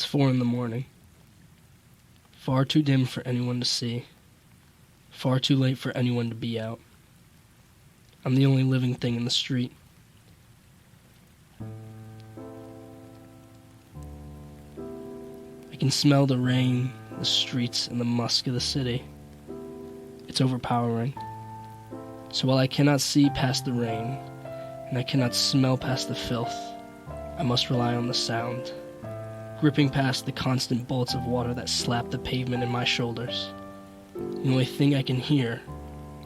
4 in the morning. Far too dim for anyone to see. Far too late for anyone to be out. I'm the only living thing in the street. I can smell the rain, the streets, and the musk of the city. It's overpowering. So while I cannot see past the rain, and I cannot smell past the filth, I must rely on the sound, gripping past the constant bullets of water that slap the pavement in my shoulders. The only thing I can hear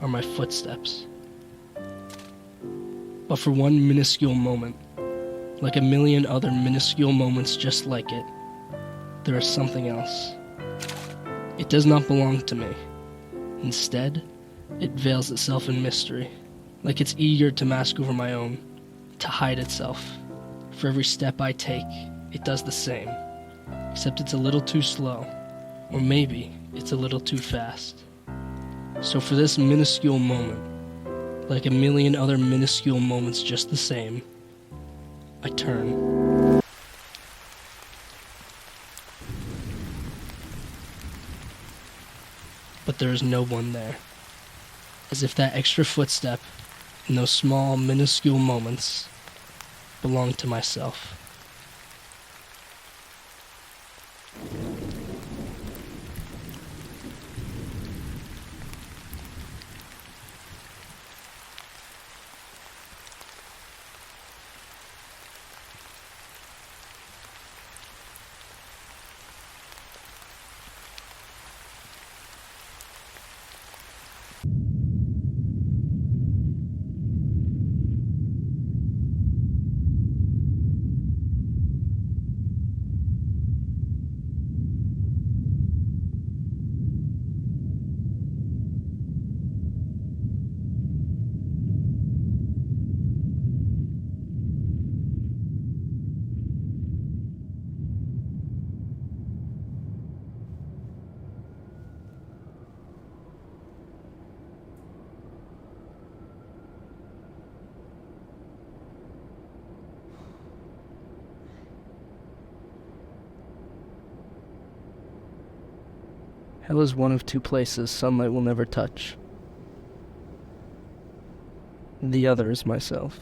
are my footsteps. But for one minuscule moment, like a million other minuscule moments just like it, there is something else. It does not belong to me. Instead, it veils itself in mystery, like it's eager to mask over my own, to hide itself. For every step I take, it does the same, except it's a little too slow, or maybe it's a little too fast. So for this minuscule moment, like a million other minuscule moments just the same, I turn. But there is no one there, as if that extra footstep in those small, minuscule moments belonged to myself. Hell is one of two places sunlight will never touch. The other is myself.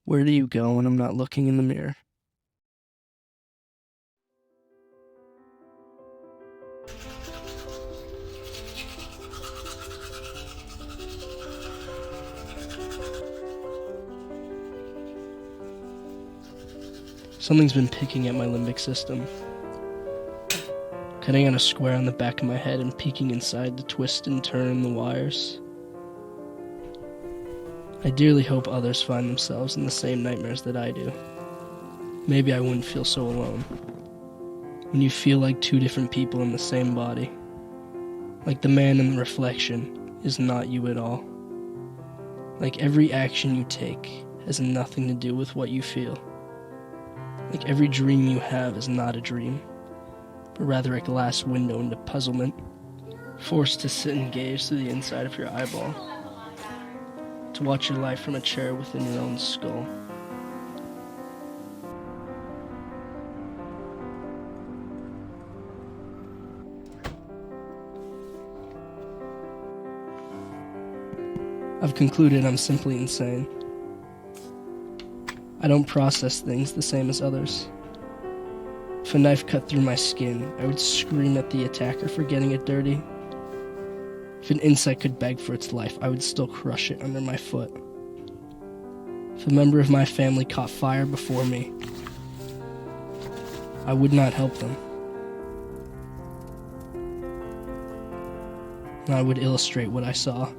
Where do you go when I'm not looking in the mirror? Something's been picking at my limbic system, cutting out a square on the back of my head and peeking inside to twist and turn the wires. I dearly hope others find themselves in the same nightmares that I do. Maybe I wouldn't feel so alone. When you feel like two different people in the same body, like the man in the reflection is not you at all. Like every action you take has nothing to do with what you feel. Like every dream you have is not a dream, but rather a glass window into puzzlement, forced to sit and gaze through the inside of your eyeball, to watch your life from a chair within your own skull. I've concluded I'm simply insane. I don't process things the same as others. If a knife cut through my skin, I would scream at the attacker for getting it dirty. If an insect could beg for its life, I would still crush it under my foot. If If a member of my family caught fire before me, I would not help them. I would illustrate what I saw.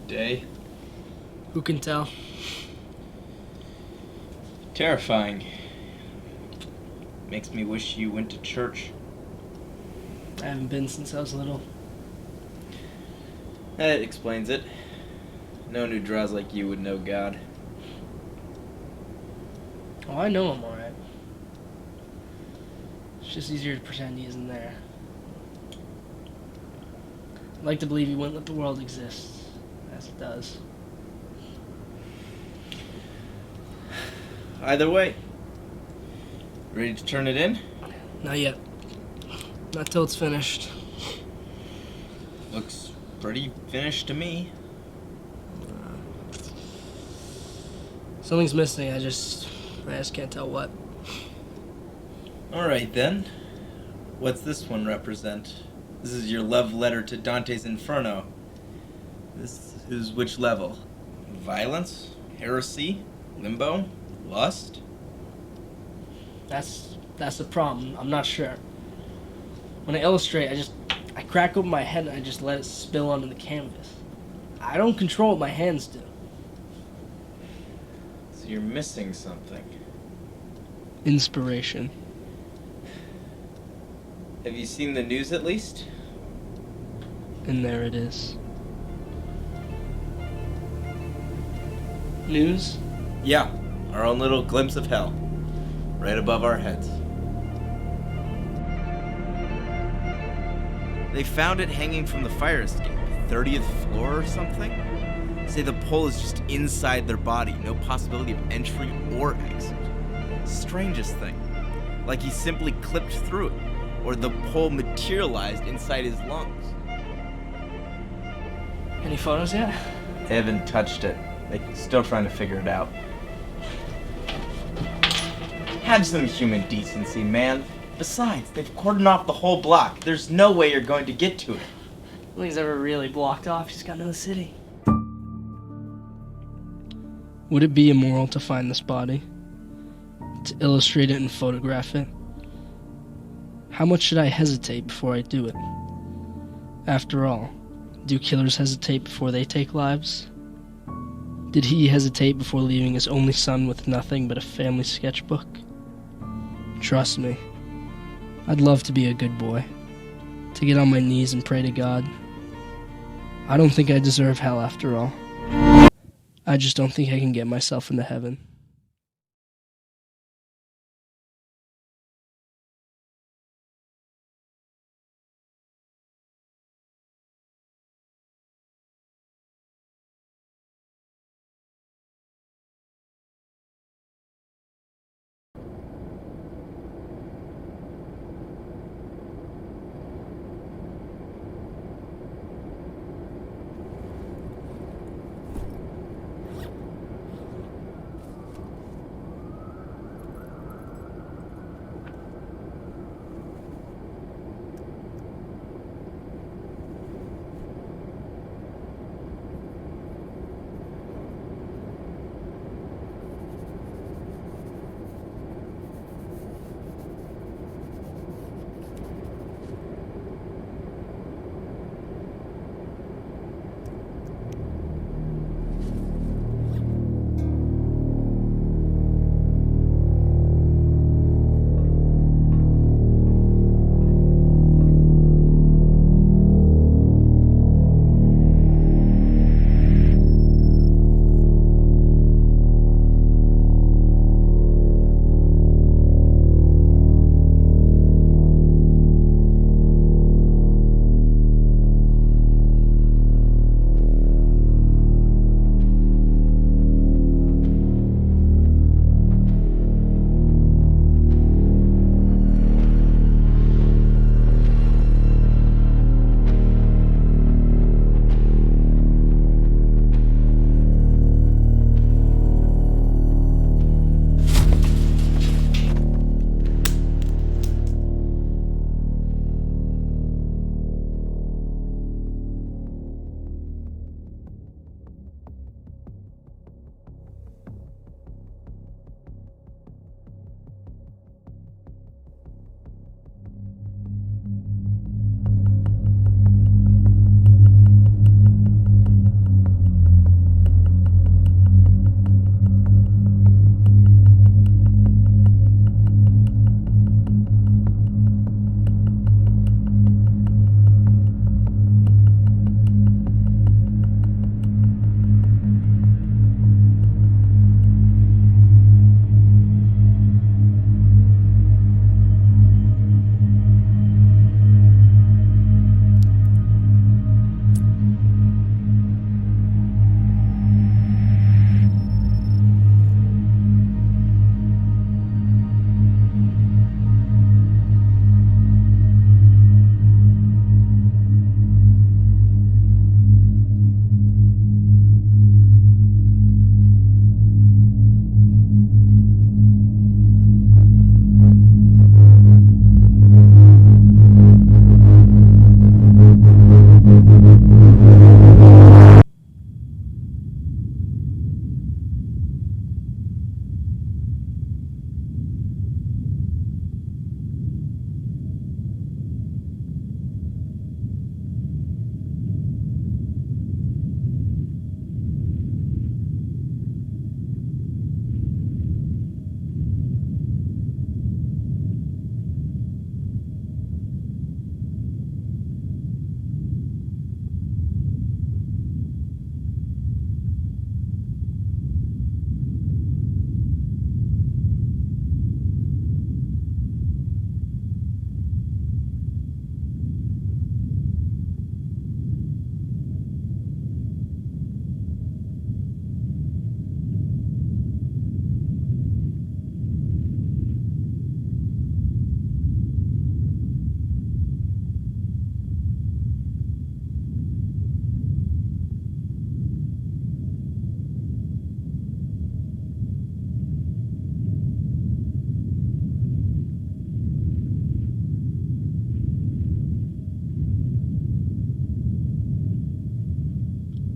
Day. Who can tell? Terrifying. Makes me wish you went to church. I haven't been since I was little. That explains it. No one who draws like you would know God. Oh, I know I'm alright. It's just easier to pretend he isn't there. I'd like to believe he wouldn't let the world exist as it does. Either way, ready to turn it in? Not yet. Not till it's finished. Looks pretty finished to me. Something's missing, I just can't tell what. Alright then. What's this one represent? This is your love letter to Dante's Inferno. This is which level? Violence? Heresy? Limbo? Lust? That's the problem. I'm not sure. When I illustrate, I crack open my head and I just let it spill onto the canvas. I don't control what my hands do. So you're missing something. Inspiration. Have you seen the news at least? And there it is. News? Yeah, our own little glimpse of hell. Right above our heads. They found it hanging from the fire escape, 30th floor or something? Say the pole is just inside their body, no possibility of entry or exit. Strangest thing. Like he simply clipped through it, or the pole materialized inside his lungs. Any photos yet? They haven't touched it. They're still trying to figure it out. Have some human decency, man. Besides, they've cordoned off the whole block. There's no way you're going to get to it. Nothing's ever really blocked off. He's got to the city. Would it be immoral to find this body? To illustrate it and photograph it? How much should I hesitate before I do it? After all, do killers hesitate before they take lives? Did he hesitate before leaving his only son with nothing but a family sketchbook? Trust me, I'd love to be a good boy, to get on my knees and pray to God. I don't think I deserve hell after all. I just don't think I can get myself into heaven.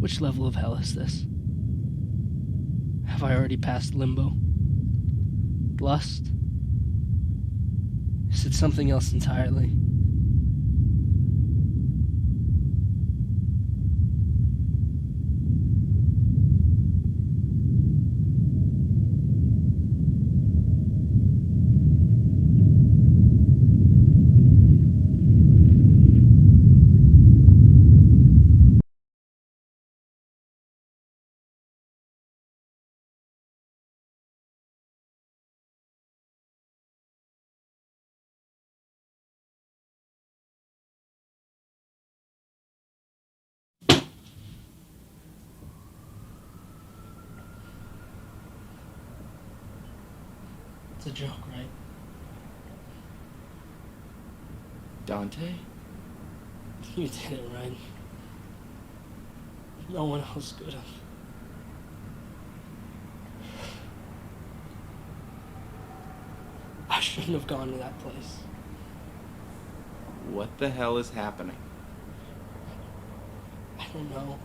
Which level of hell is this? Have I already passed limbo? Lust? Is it something else entirely? It's a joke, right? Dante? You did it, right? No one else could have. I shouldn't have gone to that place. What the hell is happening? I don't know.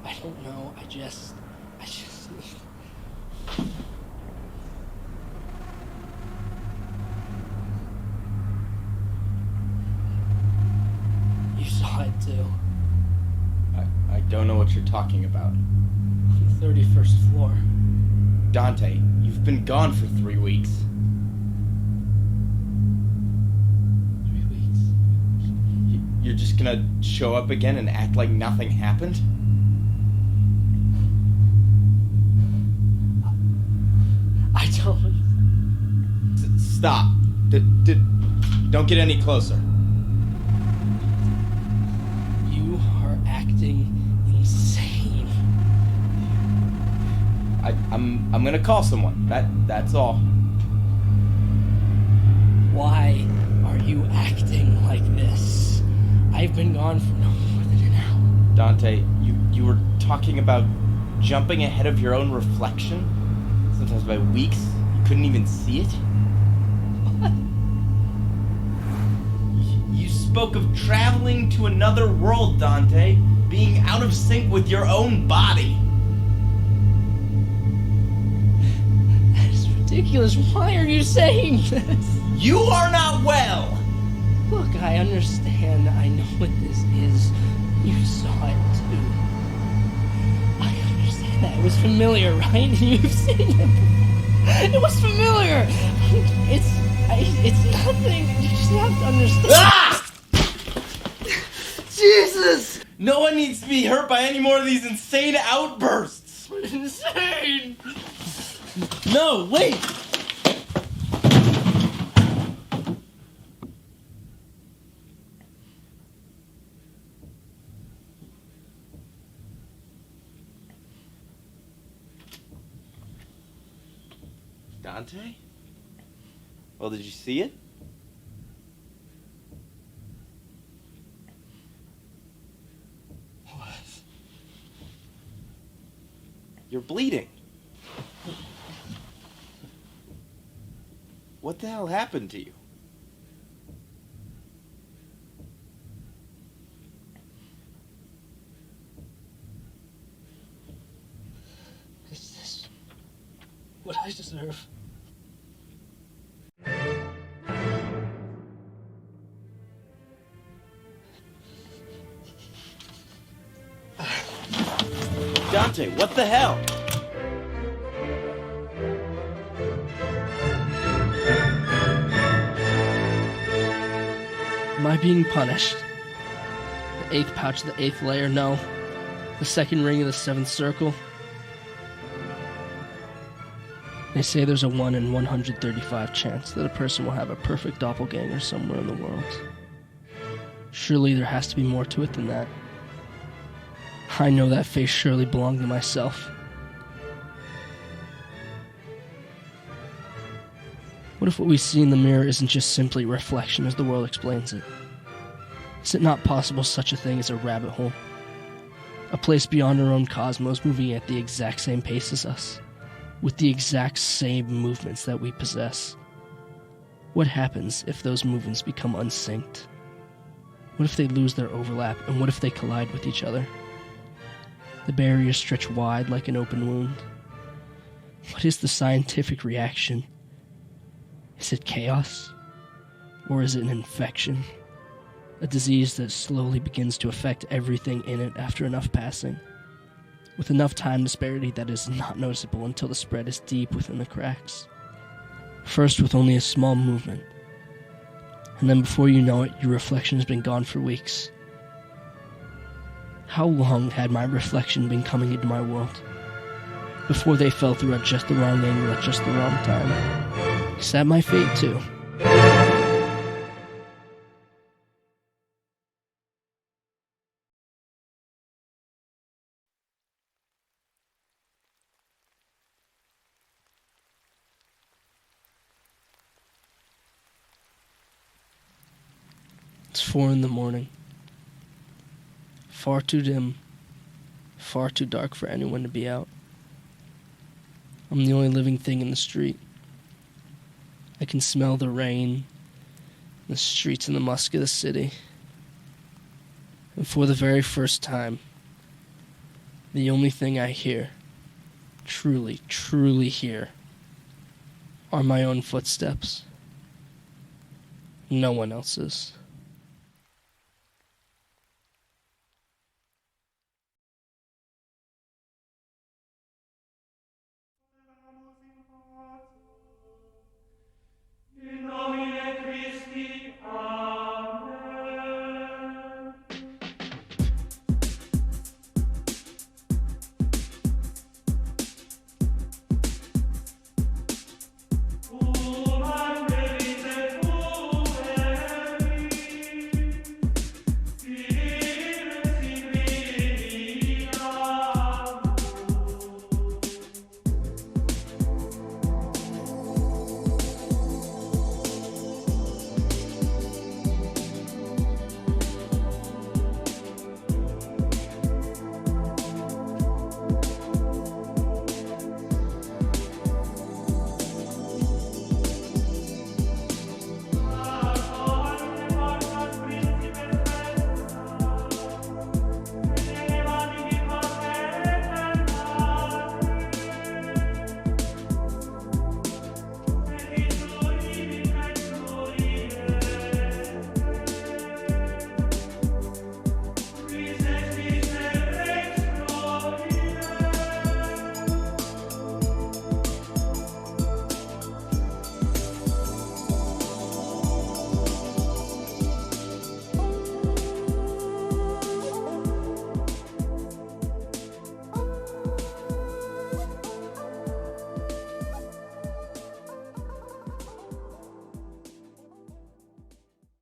I just You saw it too. I don't know what you're talking about. On the 31st floor. Dante, you've been gone for 3 weeks. 3 weeks. You're just gonna show up again and act like nothing happened? I don't. Stop. Don't get any closer. You are acting insane. I'm gonna call someone. That's all. Why are you acting like this? I've been gone for no more than an hour. Dante, you were talking about jumping ahead of your own reflection? Sometimes by weeks, you couldn't even see it? What? You spoke of traveling to another world, Dante. Being out of sync with your own body. That is ridiculous. Why are you saying this? You are not well! Look, I understand. I know what this is. You saw it too. I understand that. It was familiar, right? You've seen it before. It was familiar. It's nothing. You just have to understand. Ah! Jesus! No one needs to be hurt by any more of these insane outbursts! Insane! No, wait! Dante? Well, did you see it? What? You're bleeding. What the hell happened to you? Is this what I deserve? Dante, what the hell? Am I being punished? The 8th pouch of the 8th layer? No. The 2nd ring of the 7th circle? They say there's a 1 in 135 chance that a person will have a perfect doppelganger somewhere in the world. Surely there has to be more to it than that. I know that face surely belonged to myself. What if what we see in the mirror isn't just simply reflection as the world explains it? Is it not possible such a thing as a rabbit hole? A place beyond our own cosmos moving at the exact same pace as us, with the exact same movements that we possess. What happens if those movements become unsynced? What if they lose their overlap, and what if they collide with each other? The barriers stretch wide like an open wound. What is the scientific reaction? Is it chaos? Or is it an infection? A disease that slowly begins to affect everything in it after enough passing, with enough time disparity that is not noticeable until the spread is deep within the cracks. First with only a small movement, and then before you know it, your reflection has been gone for weeks. How long had my reflection been coming into my world before they fell through at just the wrong angle at just the wrong time? Is that my fate too? It's 4 a.m. Far too dim, far too dark for anyone to be out. I'm the only living thing in the street. I can smell the rain, the streets and the musk of the city. And for the very first time, the only thing I hear, truly, truly hear, are my own footsteps. No one else's.